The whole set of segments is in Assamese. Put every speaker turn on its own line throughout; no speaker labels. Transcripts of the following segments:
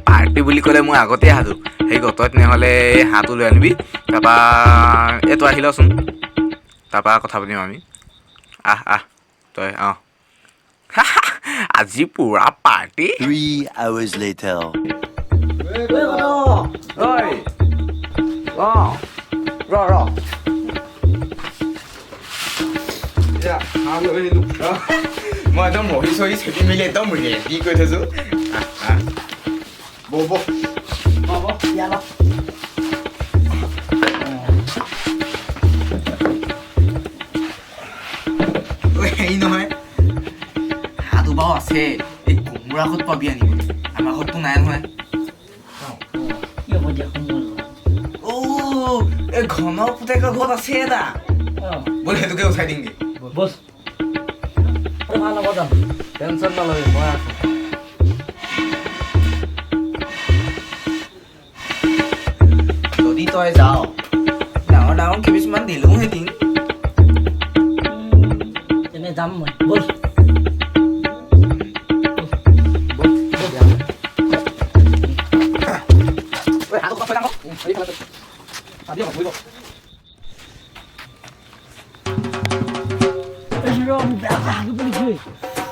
পাৰ্টি বুলি ক'লে মই আগতে সাজু সেই গতত নহ'লে হাঁহটো লৈ আনিবি তাৰপৰা এইটো আহি লচোন তাৰপৰা কথা পাতিম আমি আহ তই আজি পুৰা পাৰ্টি
3 hours later
মই একদম মহি চহি চেপি মেলি একদম ৰেডি কৰি থৈছো হেৰি নহয় হাঁহটো বাৰু আছে এই কোমোৰা ঘৰত পাবি আনিবলৈ আমাৰ ঘৰততো নাই নহয় এই ঘন পুতেকৰ ঘৰত আছে এটা বল সেইটোকে উঠাই দিমগে
বস ভাল হ'ব যাম টেনচন নলবি মই আছো
যদি তই যাও ডাঙৰ ডাঙৰ কেইপিছমান দিলোঁ হেঁতিন
তেনে যাম মই বল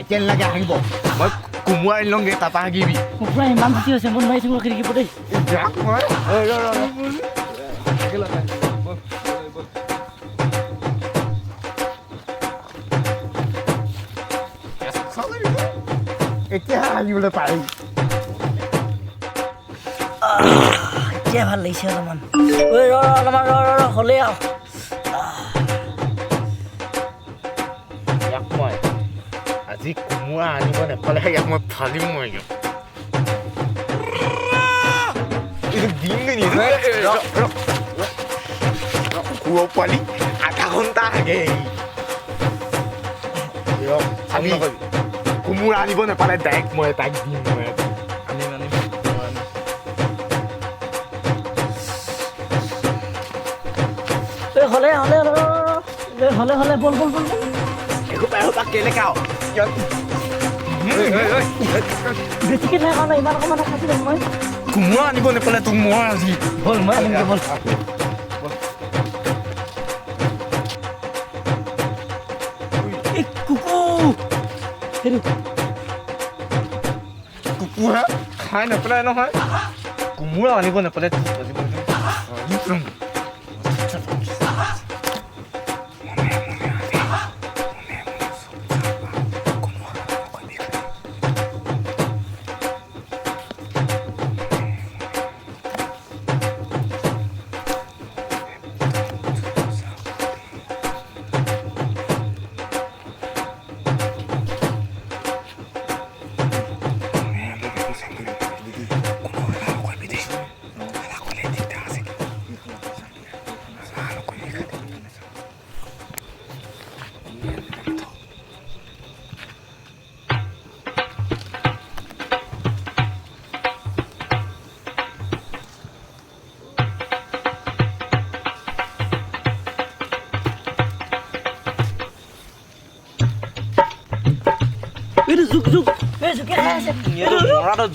এতিয়া নালাগে আহিব মই কোমোৰা আনি লওঁগে তাৰপৰা হাগিবি
কুকুৰা ইমান বেছি হৈছে মই নোৱাৰি থাকিব খিৰিকী দেই
এতিয়া হাগিবলৈ পাৰি
এতিয়া ভাল লাগিছে অলপমান ঐ অলপমান হ'লেই আৰু
ইয়াক মই আজি কোমোৰা আনিব নাপালেহে ইয়াক মই ফালিম মই কুকুৰৰ পোৱালি আধা ঘণ্টা হাগে আমি কোমোৰা আনিব নাপালে ডাইৰেক্ট মই তাক দিম মই
হ'লে বল
এসোপা কেলে খাওঁ
বেছিকৈ নাই কাৰণে ইমান অকণমান খাইছিলো মই
কোমোৰা আনিব নাপালে তোক মই আজি
বল মই আনিমগৈ বল
কুকুৰা খাই নাপেলাই নহয় কোমোৰা আনিব নাপালে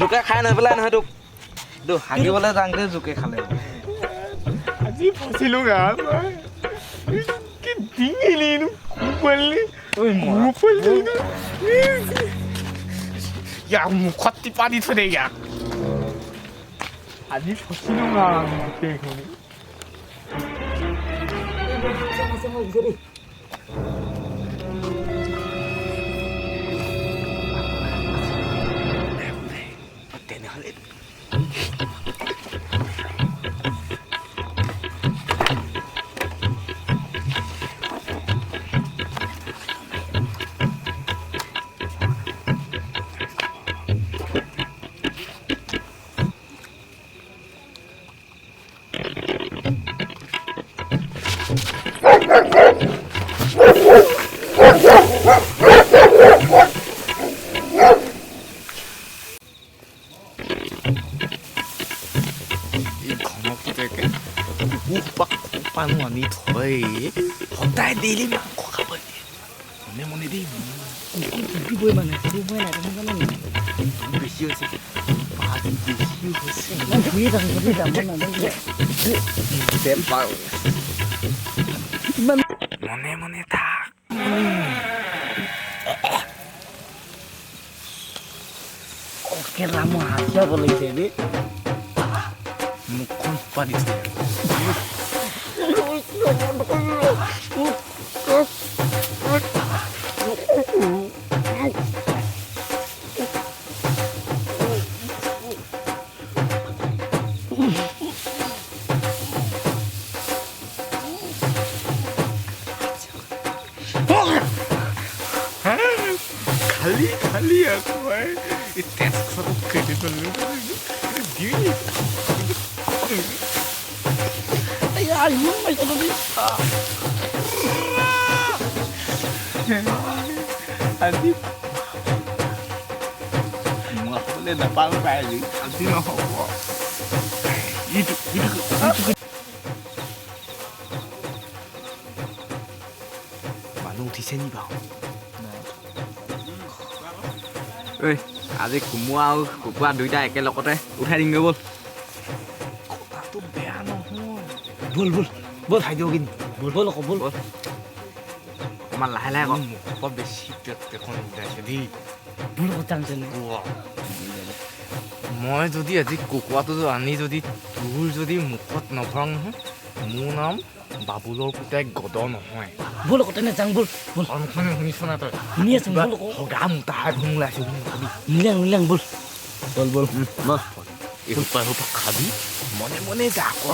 জোকে খাই নেপেলাই নহয় তোক হাগিবলৈ যাওঁতে জোকে খালে
আজি ফচিলো ইয়াক মুখত টিপা দি থৈ দে ইয়াক আজি ফচিলো গোটেইখিনি তেনেহ'লে পানো আনি থৈ সদায় ডেইলি মাংস খাব দিয়ে মনে মনে দেই
দিবই মানে দিবই নাই তুমি জানা নি
বেছি হৈছে আজি বেছি হৈছে
মই ঘূৰি যাম নাজানো
তেল পাওঁ
ইমান
মনে মনে থাক
কেলা মই হাতিয়াব লাগিছে দেই
মুখখন পানী দিছে খালি আকৌ তেজ খোৱাটো খেলি পেলালোঁ
ইমান পাইছা তুমি
আজি মই খাবলৈ নাপাওঁ পাই আজি নহ'ব মানুহ উঠিছে নি বাৰু ঐ আজি কোমোৰা আৰু কুকুৰা দুইটা একেলগতে উঠাই দিমগৈ ব'ল কথাটো বেয়া নহয় ব'ল ব'ল ব'ল খাই দিওঁ কিন্তু
বল আকৌ বল
ব'ল অকণমান লাহে লাহে আকৌ মুখত বেছি এখন উঠাইছে দেই
বল আকৌ টানছে
মই যদি আজি কুকুৰাটো আনি যদি তোৰ যদি মুখত নভৰাওঁ নহয় মোৰ নাম বাবুলৰ পুতেক গদ নহয়
বল আকৌ তেনে যাং বল বল
মুখখনে শুনিছ না তই
শুনি আছো বল আকৌ
সগা মোটাহে ভুং ওলাইছে বুলি ভাবি
নিলাং বল বল বল বল
এসোপা খাবি মনে মনে যা আকৌ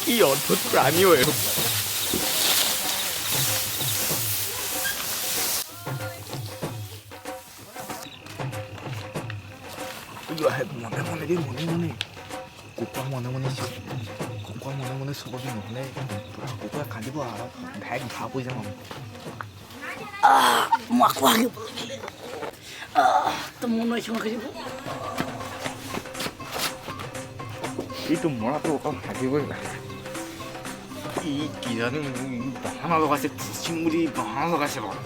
কি অদ্ভুত প্ৰাণী হৈ মনে মনে দেই মনে মনে কুকুৰা মনে মনে কুকুৰা মনে মনে চবকে নহ'লে পূৰা কুকুৰা কান্দিব আৰু ডাইৰেক্ট ধৰা পৰি যাম
মই আকৌ হাগিব লাগিলে তো মন হৈছে মই হাগিব
এইটো মৰাটো অকণ হাগিবই লাগে কি জানো বাহানা লগাইছে চিচিম বুলি বাহানা লগাইছে বাৰু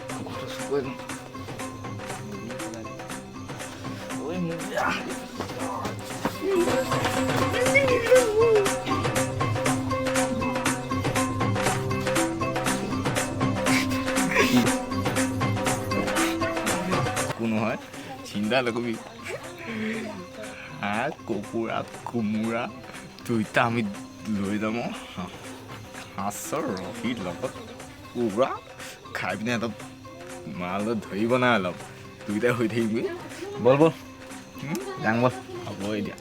কুকুৰটো চকুৱে নহয় চিন্তা নকবি হাঁহ কুকুৰা কোমোৰা দুইটা আমি লৈ যাম সাঁচৰ ৰহিৰ লগত কুকুৰা খাই পিনে অলপ মালত ধৰিব নাই অলপ দুইটাই হৈ থাকিবি বল বল যাং বল হ'ব এতিয়া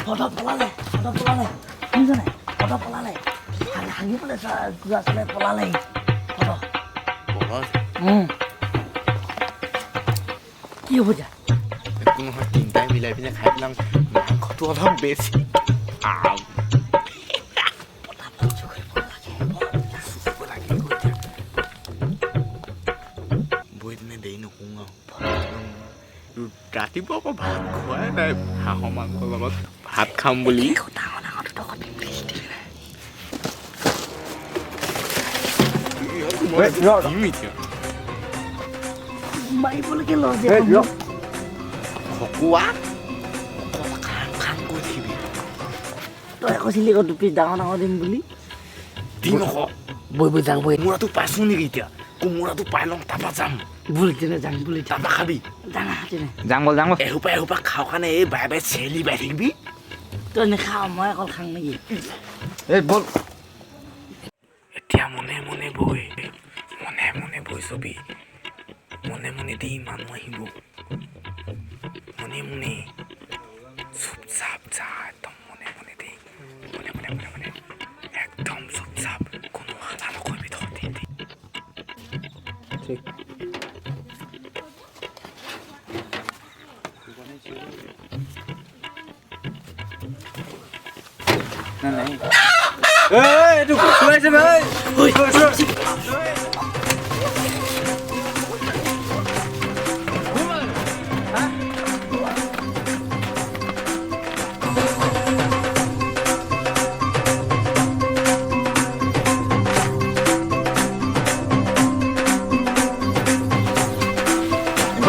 ফটো পলালে শুনিছ নাই ফটো পলালে হাগি পেলাই গুড়া চলাই পলালে ফটো কি হ'ব যা
একো নহয় তিনিটাই মিলাই পিনে খাই পেলাম মাংসটো অলপ বেছি বহি পিনে দেৰি নকওঁ আৰু ৰাতিপুৱা আকৌ ভাত খোৱাই নাই হাঁহৰ মাংসৰ লগত ভাত খাম বুলি
মাৰিবলৈকে লওঁ
খকুৱা খাং কৰি থাকিবি
তই কৈছিলি আকৌ দুপিচ ডাঙৰ দিম বুলি
দিম আকৌ বৈ যাওঁ বৈ কোমোৰাটো পাইছোঁ নেকি এতিয়া কোমোৰাটো পাই ল'ম তাৰপৰা যাম
বল তেনে যাং বুলি
তাৰপৰা খাবি
যাং বল
এসোপা খাওঁ কাৰণে এই বাই বাই চেলি বাই থাকিবি
তই নেখাওঁ মই অকল খাং নেকি
বল এতিয়া মনে মনে বৈ ছবি মনে মনে দি মানুহ আহিব মনে মনে চুপ চাপ যা একদম মনে মনে দি মনে একদম চুপ চাপ কোনো হালা নকৰিবি তহঁতি ঠিক
এইটো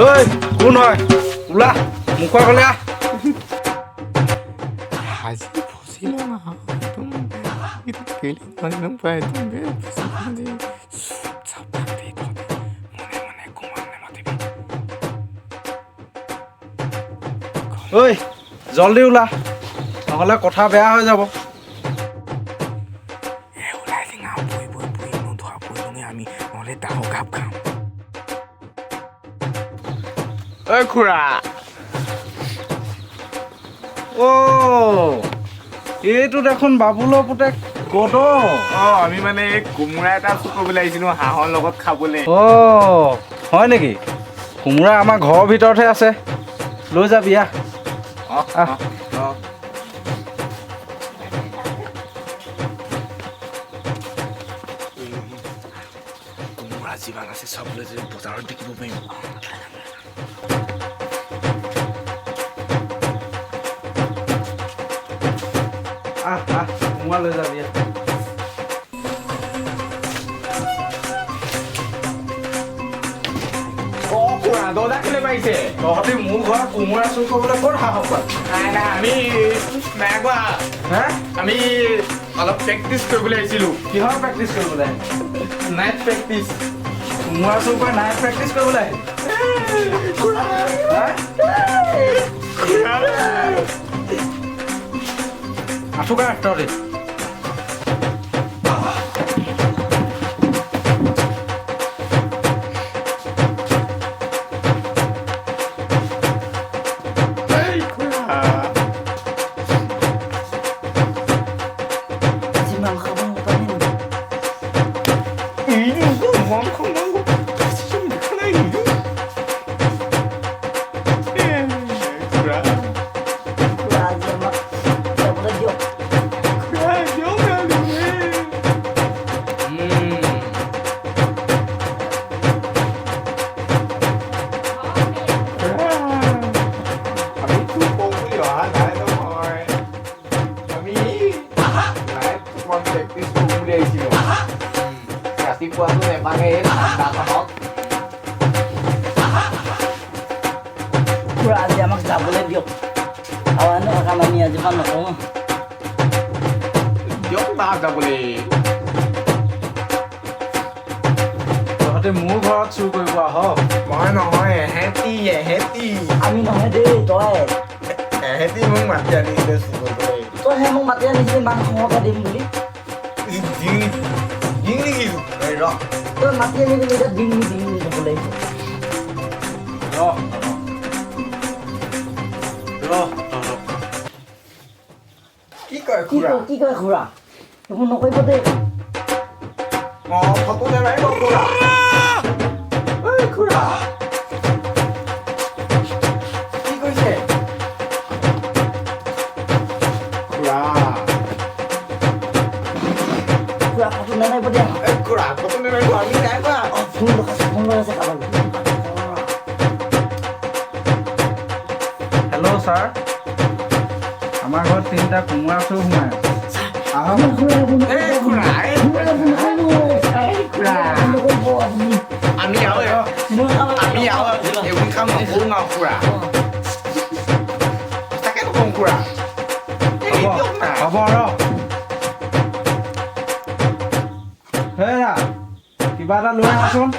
ঐ কোন হয় ওলা মুখৰ গলে আহ
আজি ফচিল না এটা কেলে মানুহ পাই তুমি চাপ দে মনে মনে কুমাৰ নামাতিবি
ঐ জলদি ওলা নহ'লে কথা বেয়া হৈ যাব
ওলাই লিঙা বৈ নধৰা পৰিলঙে আমি নহ'লে ডাঙৰ গাপ খাম ঐ খুৰা
এইটো দেখোন বাবুলৰ পুতেক গদ
আমি মানে কোমোৰা এটা চুৰ কৰিবলৈ আহিছিলোঁ হাঁহৰ লগত খাবলৈ
হয় নেকি কোমোৰা আমাৰ ঘৰৰ ভিতৰতহে আছে লৈ যাবি আহ
কোমোৰা যিমান আছে চব লৈ যদি বজাৰত বিকিব পাৰিম
কোমোৰা লৈ যাবি
দৰ্জা কেলে পাৰিছে
তহঁতি মোৰ ঘৰত কোমোৰা চুৰ কৰিবলৈ ক'ত সাহস পায়
নাই আমি নাই কোৱা আমি অলপ প্ৰেক্টিচ কৰিবলৈ আহিছিলোঁ
কিহৰ প্ৰেক্টিচ কৰিবলৈ
নাইট প্ৰেক্টিচ
কোমোৰা চুৰ কৰি নাইট প্ৰেক্টিচ কৰিবলৈ আঠুকা তহঁতি
ৰাতিপুৱাটো নেপাগে ঠাণ্ডাখনত
খুৰা আজি আমাক যাবলৈ দিয়ক আৰু এনে কাম আমি আজিৰ পৰা নকৰোঁ
দিয়ক না যাবলৈ
তহঁতি মোৰ ঘৰত চুৰ কৰিব আহ
মই নহয় এহেঁতি
আমি নহয় দেই তই
মোক মাতি আনিছিলে চুৰ কৰিবলৈ
তই সেই মোক মাতি আনিছিলি মাংস সৰহকৈ দিম বুলি তই মাতি আনিলি এতিয়া ডিঙি যাব লাগিব
কি কয়
কি কয় খুৰা এইবোৰ নকৰিব দেই
ফটো নেমাৰিব খুৰা ঐ খুৰা কি কৈছে খুৰা
ফটো নামাৰিব দে
খুৰা ফটো নেমাৰিব আমি নাই কোৱা
ফোন লৈ আছে কাৰোবাৰ
হেল্ল' ছাৰ আমাৰ ঘৰত 3টা কোমোৰা চুৰ সোমাই আহক
আমি এইবোৰ কাম নকৰোঁ আৰু খুৰা তাকে নকওঁ খুৰা
হ'ব হেৰা কিবা এটা লৈ আহচোন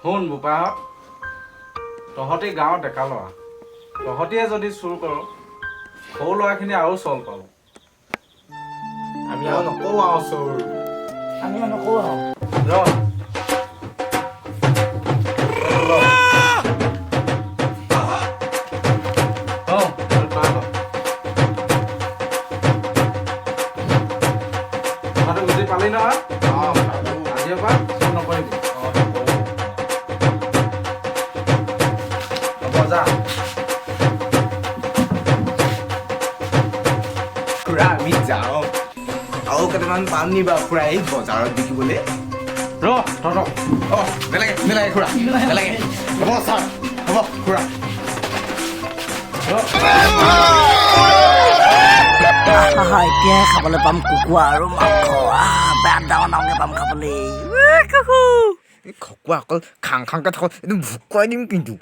শুন বোপাহঁত তহঁতি গাঁৱত ডেকা ল'ৰা তহঁতিয়ে যদি চুৰ কৰ সৰু ল'ৰাখিনি আৰু চল পাব
আমি আৰু নকওঁ আৰু চোৰ
আমি নকৰোঁ আৰু
বুজি পালি নহয় আজিৰ পৰা চুৰ নকৰিবি হ'ব যা
খুৰা আমি যাওঁ আৰু আৰু কেইটামান পাম নি বাৰু খুৰা এই বজাৰত বিকিবলৈ
ৰ তহঁতক
নেলাগে খুৰা নেলাগে
হ'ব ছাৰ হ'ব খুৰা
এতিয়াহে খাবলৈ পাম কুকুৰা আৰু মাংস বেয়া ডাঙৰ ডাঙৰকৈ পাম খাবলৈ
খকুৱা অকল খাং খাংকৈ থাকক এইটো ভোক খুৱাই দিম কিন্তু